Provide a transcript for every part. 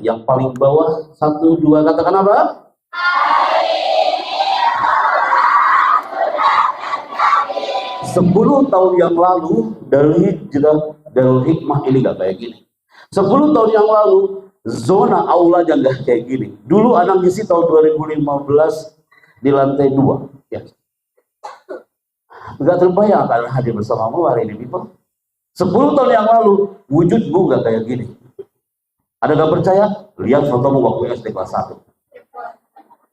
yang paling bawah, 1, 2, katakan apa? 10 tahun yang lalu Darul Hikmah ini gak kayak gini. 10 tahun yang lalu zona aulanya gak kayak gini. Dulu anak ngisi tahun 2015 di lantai 2 ya. Gak terbayang karena hadir bersamamu hari ini, people. 10 tahun yang lalu wujudmu gak kayak gini. Ada gak percaya? Lihat fotomu waktu SD kelas 1.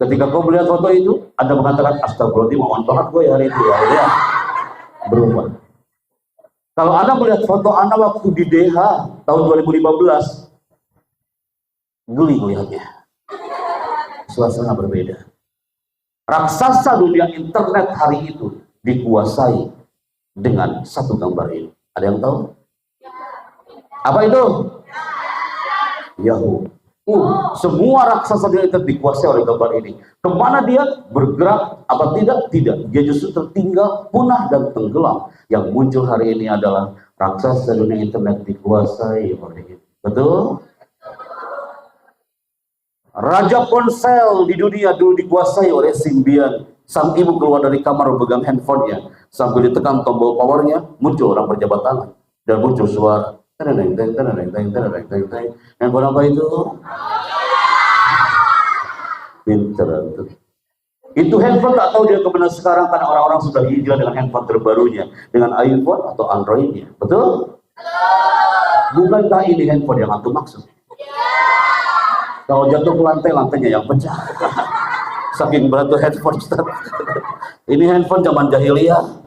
Ketika kau melihat foto itu, Anda mengatakan, astagfirullahaladzim, awan banget gue hari itu ya. Berubah. Kalau Anda melihat foto Anda waktu di DH tahun 2015, geli melihatnya. Suasana berbeda. Raksasa dunia internet hari itu dikuasai dengan satu gambar ini. Ada yang tahu? Apa itu? Yahoo. Semua raksasa dunia internet dikuasai oleh gambar ini. Kemana dia bergerak? Apa tidak? Tidak. Dia justru tertinggal, punah dan tenggelam. Yang muncul hari ini adalah raksasa dunia internet dikuasai oleh ini. Betul? Raja ponsel di dunia dulu dikuasai oleh Symbian. Sang ibu keluar dari kamar memegang handphonenya. Sambil ditekan tombol powernya, muncul orang berjabat tangan. Dan muncul suara. Handphone apa itu? Pinter. Itu handphone tak tahu dia kemana sekarang karena orang-orang sudah hijrah dengan handphone terbarunya. Dengan iPhone atau Androidnya. Betul? Bukankah ini handphone yang antum maksud? Kalau jatuh ke lantai, lantainya yang pecah. Saking berat tuh handphone, Ustaz. Ini handphone zaman jahiliyah.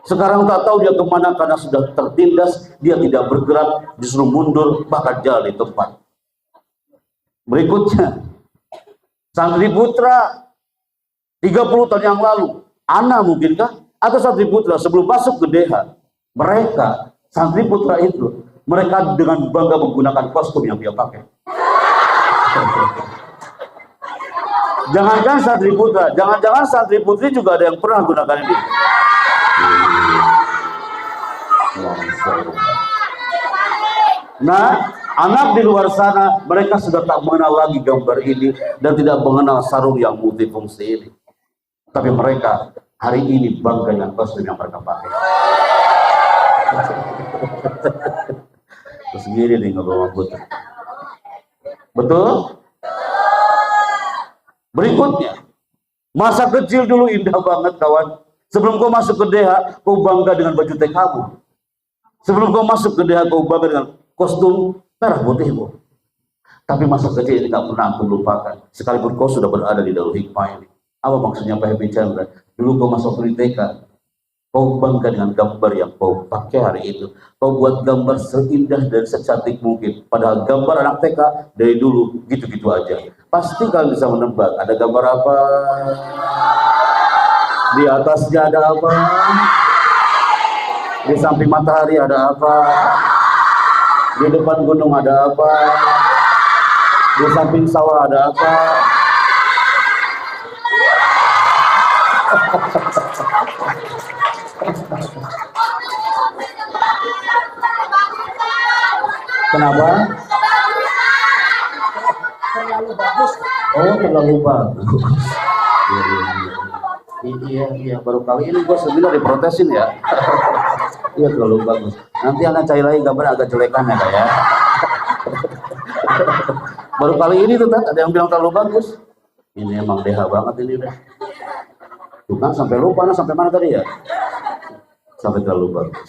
Sekarang tak tahu dia kemana karena sudah tertindas, dia tidak bergerak, justru mundur, bahkan jalan di tempat. Berikutnya, Santri Putra 30 tahun yang lalu, Ana mungkinkah? Atau Santri Putra sebelum masuk ke DH, mereka, Santri Putra itu, mereka dengan bangga menggunakan kostum yang dia pakai. Jangankan Santri Putra, jangan-jangan Santri Putri juga ada yang pernah gunakan ini. Nah, anak di luar sana, mereka sudah tak mengenal lagi gambar ini dan tidak mengenal sarung yang multifungsi ini. Tapi mereka hari ini bangga dengan kostum yang mereka pakai. Terus gini nih ngobrol Putra. Betul? Berikutnya, masa kecil dulu indah banget kawan. Sebelum kau masuk ke DH, kau bangga dengan baju TK-mu. Sebelum kau masuk ke DH, kau bangga dengan kostum merah putihmu. Tapi masa kecil ini tak pernah aku lupakan. Sekalipun kau sudah berada di Darul Hikmah ini. Apa maksudnya Pak Happy Chandra? Dulu kau masuk di TK, kau bangga dengan gambar yang kau pakai hari itu. Kau buat gambar seindah dan secantik mungkin. Padahal gambar anak TK dari dulu gitu-gitu aja. Pasti kalian bisa menebak. Ada gambar apa? Di atasnya ada apa? Di samping matahari ada apa? Di depan gunung ada apa? Di samping sawah ada apa? Kenapa? Terlalu bagus. Oh, terlalu bagus. Iya, baru kali ini gue seminar diprotesin ya. Iya, terlalu bagus. Nanti akan cari lagi gambar agak jelekan ya, Kak, ya. Baru kali ini tuh, ada yang bilang terlalu bagus. Ini emang deha banget ini udah. Tuh kan, sampai lupa, sampai mana tadi ya? Sampai terlalu bagus.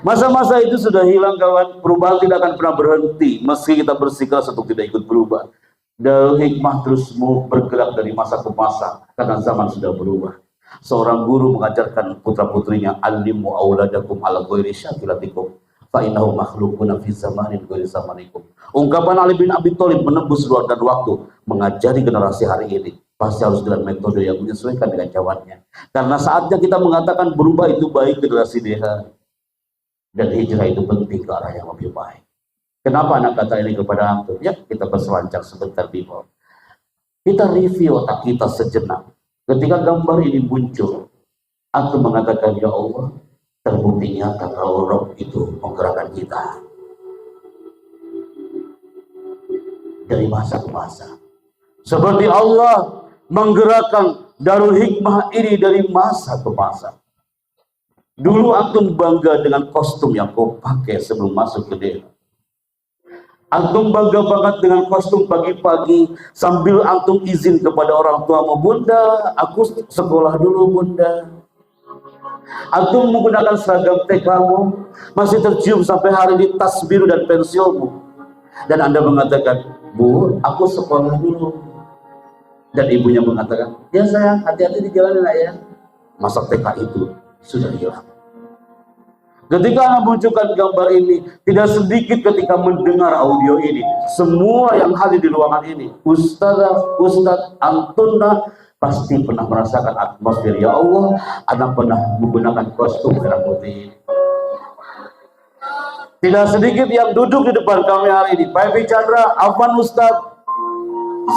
Masa-masa itu sudah hilang kawan. Perubahan tidak akan pernah berhenti meski kita bersikeras untuk tidak ikut berubah. Darul Hikmah terus bergerak dari masa ke masa karena zaman sudah berubah. Seorang guru mengajarkan putra-putrinya, alimu auladakum ala ghairi syakilatikum fa innahu makhluquna fi zamanin ghairi zamanikum. Ungkapan Ali bin Abi Thalib menembus ruang dan waktu, mengajari generasi hari ini pasti harus dengan metode yang menyesuaikan dengan zamannya. Karena saatnya kita mengatakan berubah itu baik generasi DH. Dan hijrah itu penting ke arah yang lebih baik. Kenapa anak kata ini kepada antum? Ya, kita berselancar sebentar people. Kita review otak kita sejenak. Ketika gambar ini muncul, antum mengatakan, ya Allah, terbukti nyata kalau Rob itu menggerakkan kita. dari masa ke masa. Seperti Allah menggerakkan Darul Hikmah ini dari masa ke masa. Dulu antum bangga dengan kostum yang kau pakai sebelum masuk ke DH. Antum bangga banget dengan kostum pagi-pagi sambil antum izin kepada orang tuamu, "Bunda, aku sekolah dulu, Bunda." Antum menggunakan seragam TK-mu, masih tercium sampai hari di tas biru dan pensilmu. Dan Anda mengatakan, "Bu, aku sekolah dulu." Dan ibunya mengatakan, "Ya sayang, hati-hati di jalan ya." Masa TK itu sudah hilang. Ketika Anda munculkan gambar ini, tidak sedikit ketika mendengar audio ini, semua yang hadir di ruangan ini, Ustaz, Antuna, pasti pernah merasakan atmosfer, ya Allah, Anda pernah menggunakan kostum merah putih. Tidak sedikit yang duduk di depan kami hari ini, Pak Evi Chandra, Afwan Ustaz,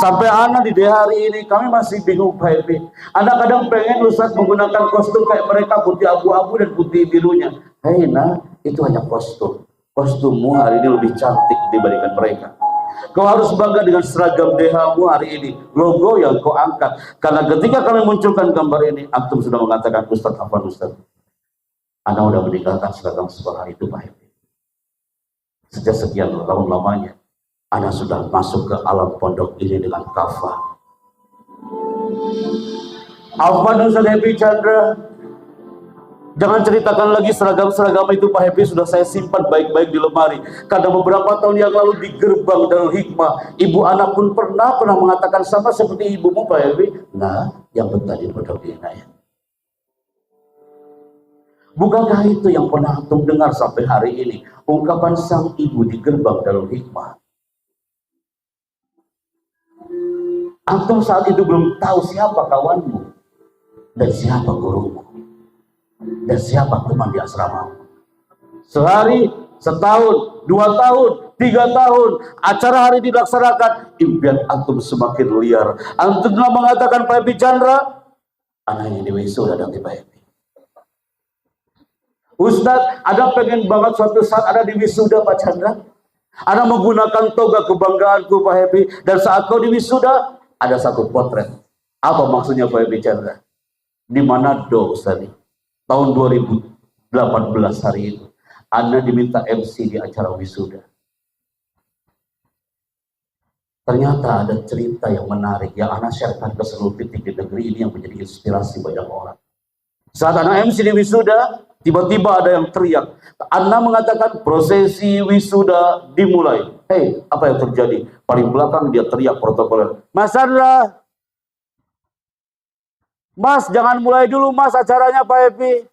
sampai anak di hari ini kami masih bingung, Pak Evi. Anak kadang pengen Ustaz menggunakan kostum kayak mereka, putih abu-abu dan putih birunya. Hei nah, itu hanya kostum. Kostummu hari ini lebih cantik dibandingkan mereka. Kau harus bangga dengan seragam DH-mu hari ini, logo yang kau angkat. Karena ketika kami munculkan gambar ini, antum sudah mengatakan, Ustaz, Afwan Ustaz, Anda sudah meninggalkan seragam sekolah itu, Pak Evi. Sejak sekian tahun lamanya, Anda sudah masuk ke alam pondok ini dengan kafah. Afwan Ustaz Evi Chandra, jangan ceritakan lagi seragam-seragam itu, Pak Evi, sudah saya simpan baik-baik di lemari. Karena beberapa tahun yang lalu di gerbang Darul Hikmah, ibu anak pun pernah mengatakan sama seperti ibumu, Pak Evi. Nah, yang betah di pondok ini, ya. Bukankah itu yang pernah antum dengar sampai hari ini? Ungkapan sang ibu di gerbang Darul Hikmah. Antum saat itu belum tahu siapa kawanmu, dan siapa gurumu, dan siapa teman di asrama. Sehari, setahun, 2 tahun, 3 tahun, acara hari dilaksanakan, impian antum semakin liar. Antum telah mengatakan, Pak Evi Chandra, anak ini wisuda nanti, Pak Evi. Ustadz, Anda pengen banget suatu saat ada di wisuda, Pak Chandra. Anda menggunakan toga kebanggaanku, Pak Evi, dan saat kau di wisuda, ada satu potret. Apa maksudnya, Pak Evi Chandra? Di Manado, Ustadz, tahun 2018 hari itu, Anda diminta MC di acara wisuda. Ternyata ada cerita yang menarik yang Anda sharekan ke seluruh titik di negeri ini yang menjadi inspirasi banyak orang. Saat Anda MC di wisuda, tiba-tiba ada yang teriak. Anda mengatakan prosesi wisuda dimulai. Hei, apa yang terjadi? Paling belakang dia teriak protokoler. Mas Chandra, Mas jangan mulai dulu Mas acaranya, Pak Evi.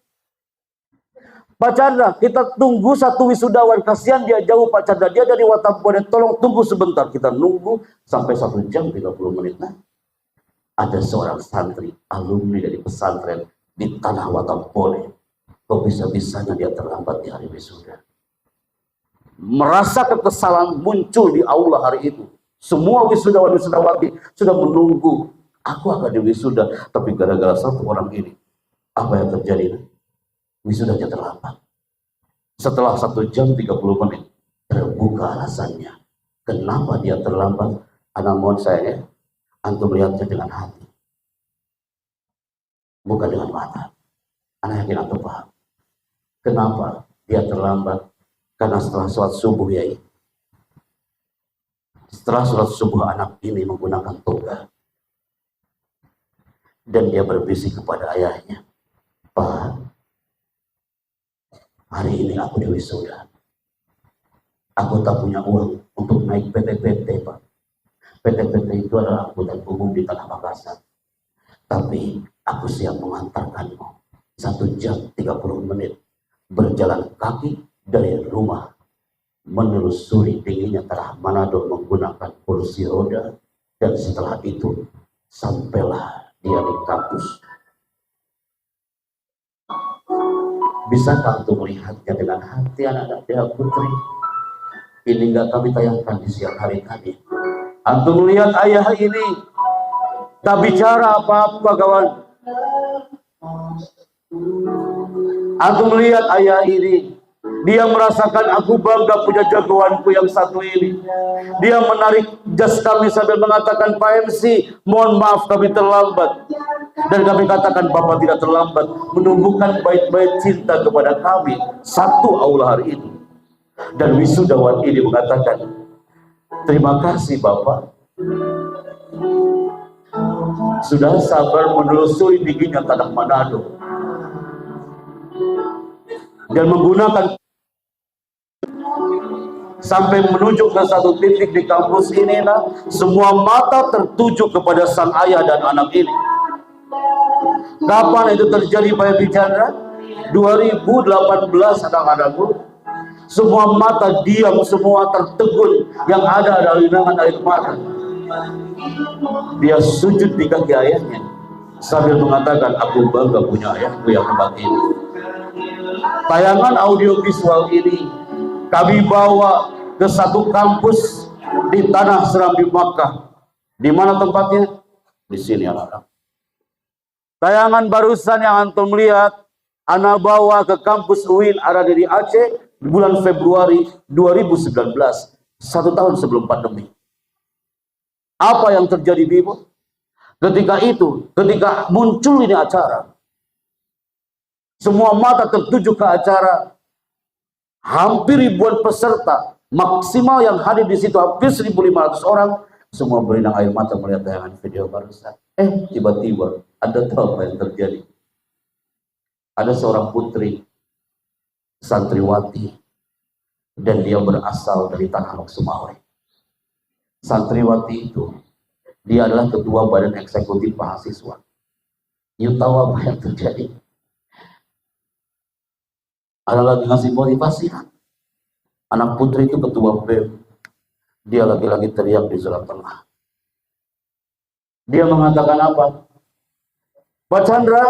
Pak Chandra, kita tunggu satu wisudawan. Kasihan dia jauh, Pak Chandra. Dia dari Watampuan. Tolong tunggu sebentar. Kita nunggu sampai 1 jam 30 menit. Nah, ada seorang santri, alumni dari pesantren di tanah Watampuan. Kok bisa-bisanya dia terlambat di hari wisuda? Merasa kekesalan muncul di aula hari itu. Semua wisudawan-wisudawati sudah menunggu. Aku akan di wisuda. Tapi gara-gara satu orang ini, apa yang terjadi? Wisudanya terlambat. Setelah 1 jam 30 menit, terbuka alasannya. Kenapa dia terlambat? Anak mohon saya, antum melihatnya dengan hati. Bukan dengan mata. Anak yakin antum paham. Kenapa dia terlambat? Karena setelah sholat subuh, ya, setelah sholat subuh anak ini menggunakan toga. Dan dia berbisik kepada ayahnya, Pak, hari ini aku di wisuda. Aku tak punya uang untuk naik PT-PT, Pak. PT-PT itu adalah angkutan umum di Tanah Makassar. Tapi aku siap mengantarkanmu 1 jam 30 menit. Berjalan kaki dari rumah menelusuri dinginnya tanah Manado menggunakan kursi roda, dan setelah itu sampailah dia di kampus. Bisakah untuk melihatnya dengan hati anak-anak Deha Putri? Ini enggak kami tayangkan di siang hari tadi. Antum melihat ayah ini tak bicara apa-apa, kawan. Antum melihat ayah ini Dia merasakan aku bangga punya jagoanku yang satu ini. Dia menarik jas kami sambil mengatakan, Pak MC, mohon maaf kami terlambat. Dan kami katakan, Bapak tidak terlambat menumbuhkan bait-bait cinta kepada kami satu aula hari ini. Dan wisudawan ini mengatakan, terima kasih Bapak sudah sabar menelusuri dinginnya tanah Manado dan menggunakan sampai menuju ke satu titik di kampus ini. Semua mata tertuju kepada sang ayah dan anak ini. Kapan itu terjadi Pak Edi Chandra? 2018 anak-anakku. Semua mata diam, semua tertegun, yang ada adalah linangan air mata. Dia sujud di kaki ayahnya sambil mengatakan, aku bangga punya ayahku yang hebat ini. Tayangan audiovisual ini kami bawa ke satu kampus di tanah Serambi Makkah. Di mana tempatnya? Di sini anak-anak. Tayangan barusan yang antum lihat, anak bawa ke kampus UIN ada di Aceh di bulan Februari 2019, 1 tahun sebelum pandemi. Apa yang terjadi, Bibu? Ketika itu, ketika muncul ini acara, semua mata tertuju ke acara. Hampir ribuan peserta, maksimal yang hadir di situ hampir 1.500 orang, semua berinang air mata melihat tayangan video barusan. Tiba-tiba Anda tahu apa yang terjadi? Ada seorang putri santriwati dan dia berasal dari tanah Sumawe. Santriwati itu dia adalah ketua badan eksekutif mahasiswa. You tahu apa yang terjadi? Ada lagi ngasih motivasi. Anak putri itu ketua BEM. Dia lagi-lagi teriak di Jalan Tengah. Dia mengatakan apa? Pak Chandra,